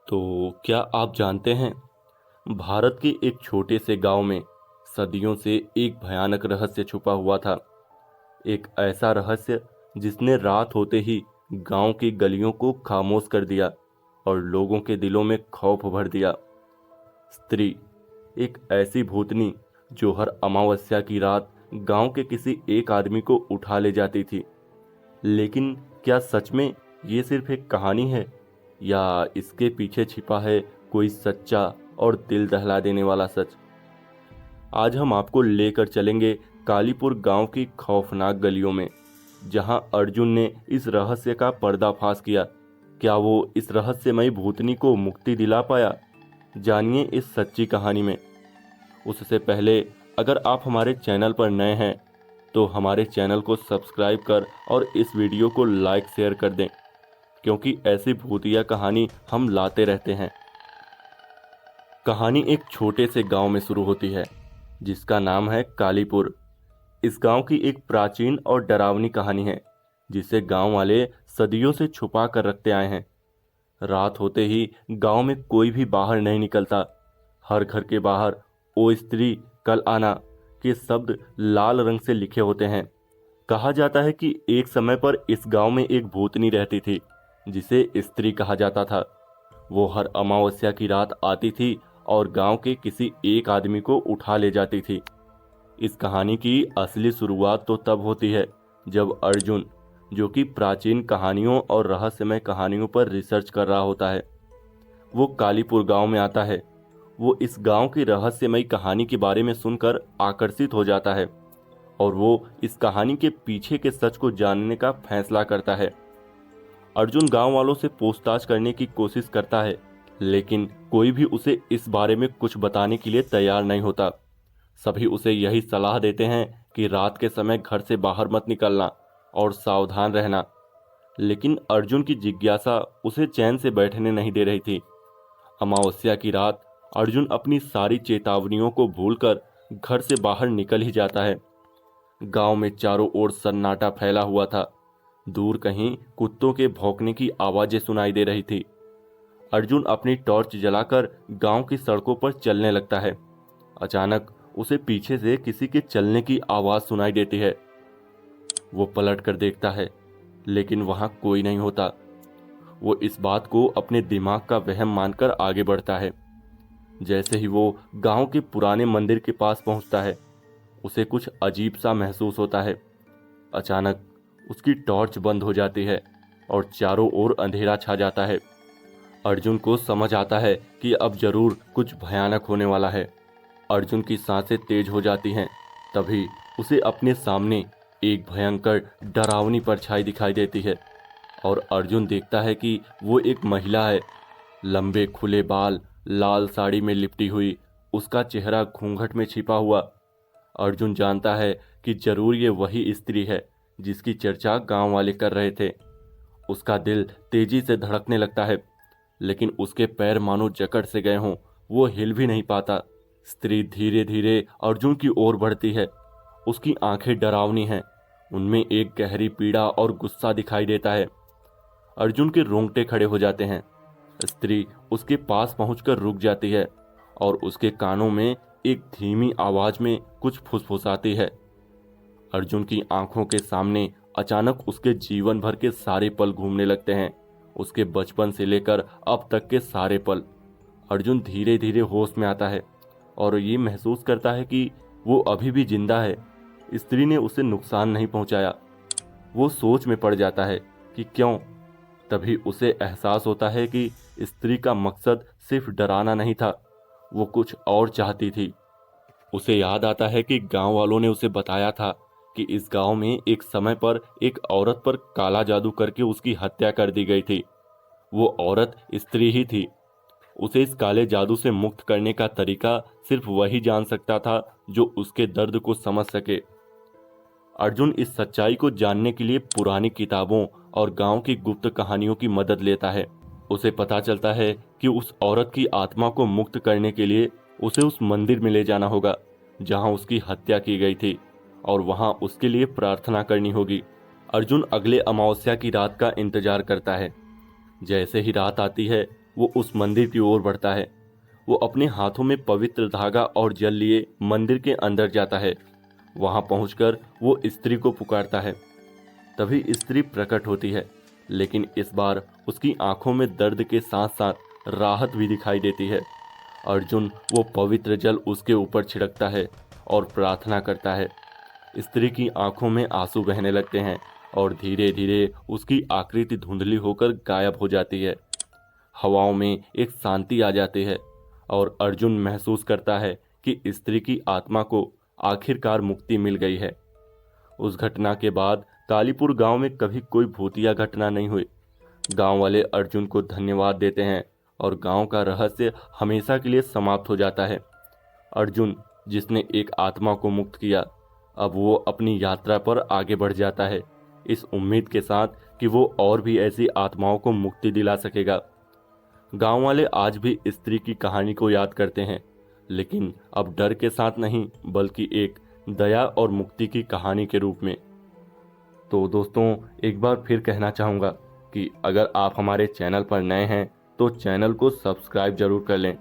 तो क्या आप जानते हैं, भारत के एक छोटे से गांव में सदियों से एक भयानक रहस्य छुपा हुआ था। एक ऐसा रहस्य जिसने रात होते ही गांव की गलियों को खामोश कर दिया और लोगों के दिलों में खौफ भर दिया। स्त्री, एक ऐसी भूतनी जो हर अमावस्या की रात गांव के किसी एक आदमी को उठा ले जाती थी। लेकिन क्या सच में ये सिर्फ एक कहानी है या इसके पीछे छिपा है कोई सच्चा और दिल दहला देने वाला सच? आज हम आपको लेकर चलेंगे कालीपुर गांव की खौफनाक गलियों में, जहां अर्जुन ने इस रहस्य का पर्दाफाश किया। क्या वो इस रहस्यमयी भूतनी को मुक्ति दिला पाया? जानिए इस सच्ची कहानी में। उससे पहले अगर आप हमारे चैनल पर नए हैं तो हमारे चैनल को सब्सक्राइब कर और इस वीडियो को लाइक शेयर कर दें, क्योंकि ऐसी भूतिया कहानी हम लाते रहते हैं। कहानी एक छोटे से गांव में शुरू होती है जिसका नाम है कालीपुर। इस गांव की एक प्राचीन और डरावनी कहानी है जिसे गांव वाले सदियों से छुपा कर रखते आए हैं। रात होते ही गांव में कोई भी बाहर नहीं निकलता। हर घर के बाहर ओ स्त्री कल आना के शब्द लाल रंग से लिखे होते हैं। कहा जाता है कि एक समय पर इस गांव में एक भूतनी रहती थी जिसे स्त्री कहा जाता था। वो हर अमावस्या की रात आती थी और गांव के किसी एक आदमी को उठा ले जाती थी। इस कहानी की असली शुरुआत तो तब होती है जब अर्जुन, जो कि प्राचीन कहानियों और रहस्यमय कहानियों पर रिसर्च कर रहा होता है, वो कालीपुर गांव में आता है। वो इस गांव की रहस्यमयी कहानी के बारे में सुनकर आकर्षित हो जाता है और वो इस कहानी के पीछे के सच को जानने का फैसला करता है। अर्जुन गांव वालों से पूछताछ करने की कोशिश करता है, लेकिन कोई भी उसे इस बारे में कुछ बताने के लिए तैयार नहीं होता। सभी उसे यही सलाह देते हैं कि रात के समय घर से बाहर मत निकलना और सावधान रहना। लेकिन अर्जुन की जिज्ञासा उसे चैन से बैठने नहीं दे रही थी। अमावस्या की रात अर्जुन अपनी सारी चेतावनियों को भूलकर घर से बाहर निकल ही जाता है। गांव में चारों ओर सन्नाटा फैला हुआ था। दूर कहीं कुत्तों के भौंकने की आवाजें सुनाई दे रही थी। अर्जुन अपनी टॉर्च जलाकर गांव की सड़कों पर चलने लगता है। अचानक उसे पीछे से किसी के चलने की आवाज सुनाई देती है। वो पलट कर देखता है, लेकिन वहां कोई नहीं होता। वो इस बात को अपने दिमाग का वहम मानकर आगे बढ़ता है। जैसे ही वो गांव के पुराने मंदिर के पास पहुंचता है, उसे कुछ अजीब सा महसूस होता है। अचानक उसकी टॉर्च बंद हो जाती है और चारों ओर अंधेरा छा जाता है। अर्जुन को समझ आता है कि अब जरूर कुछ भयानक होने वाला है। अर्जुन की सांसें तेज हो जाती हैं। तभी उसे अपने सामने एक भयंकर डरावनी परछाई दिखाई देती है और अर्जुन देखता है कि वो एक महिला है। लंबे खुले बाल, लाल साड़ी में लिपटी हुई, उसका चेहरा घूंघट में छिपा हुआ। अर्जुन जानता है कि जरूर ये वही स्त्री है जिसकी चर्चा गांव वाले कर रहे थे। उसका दिल तेजी से धड़कने लगता है, लेकिन उसके पैर मानो जकड़ से गए हों। वो हिल भी नहीं पाता। स्त्री धीरे धीरे अर्जुन की ओर बढ़ती है। उसकी आंखें डरावनी हैं, उनमें एक गहरी पीड़ा और गुस्सा दिखाई देता है। अर्जुन के रोंगटे खड़े हो जाते हैं। स्त्री उसके पास पहुंचकर रुक जाती है और उसके कानों में एक धीमी आवाज में कुछ फुसफुसाती है। अर्जुन की आंखों के सामने अचानक उसके जीवन भर के सारे पल घूमने लगते हैं, उसके बचपन से लेकर अब तक के सारे पल। अर्जुन धीरे धीरे होश में आता है और ये महसूस करता है कि वो अभी भी जिंदा है। स्त्री ने उसे नुकसान नहीं पहुंचाया। वो सोच में पड़ जाता है कि क्यों। तभी उसे एहसास होता है कि स्त्री का मकसद सिर्फ डराना नहीं था, वो कुछ और चाहती थी। उसे याद आता है कि गांव वालों ने उसे बताया था कि इस गांव में एक समय पर एक औरत पर काला जादू करके उसकी हत्या कर दी गई थी। वो औरत स्त्री ही थी। उसे इस काले जादू से मुक्त करने का तरीका सिर्फ वही जान सकता था जो उसके दर्द को समझ सके। अर्जुन इस सच्चाई को जानने के लिए पुरानी किताबों और गांव की गुप्त कहानियों की मदद लेता है। उसे पता चलता है कि उस औरत की आत्मा को मुक्त करने के लिए उसे उस मंदिर में ले जाना होगा जहां उसकी हत्या की गई थी और वहां उसके लिए प्रार्थना करनी होगी। अर्जुन अगले अमावस्या की रात का इंतजार करता है। जैसे ही रात आती है, वो उस मंदिर की ओर बढ़ता है। वो अपने हाथों में पवित्र धागा और जल लिए मंदिर के अंदर जाता है। वहां पहुंचकर वो स्त्री को पुकारता है। तभी स्त्री प्रकट होती है, लेकिन इस बार उसकी आंखों में दर्द के साथ साथ राहत भी दिखाई देती है। अर्जुन वो पवित्र जल उसके ऊपर छिड़कता है और प्रार्थना करता है। स्त्री की आंखों में आंसू बहने लगते हैं और धीरे धीरे उसकी आकृति धुंधली होकर गायब हो जाती है। हवाओं में एक शांति आ जाती है और अर्जुन महसूस करता है कि स्त्री की आत्मा को आखिरकार मुक्ति मिल गई है। उस घटना के बाद कालीपुर गांव में कभी कोई भूतिया घटना नहीं हुई। गांव वाले अर्जुन को धन्यवाद देते हैं और गांव का रहस्य हमेशा के लिए समाप्त हो जाता है। अर्जुन, जिसने एक आत्मा को मुक्त किया, अब वो अपनी यात्रा पर आगे बढ़ जाता है, इस उम्मीद के साथ कि वो और भी ऐसी आत्माओं को मुक्ति दिला सकेगा। गांव वाले आज भी स्त्री की कहानी को याद करते हैं, लेकिन अब डर के साथ नहीं, बल्कि एक दया और मुक्ति की कहानी के रूप में। तो दोस्तों, एक बार फिर कहना चाहूँगा कि अगर आप हमारे चैनल पर नए हैं तो चैनल को सब्सक्राइब जरूर कर लें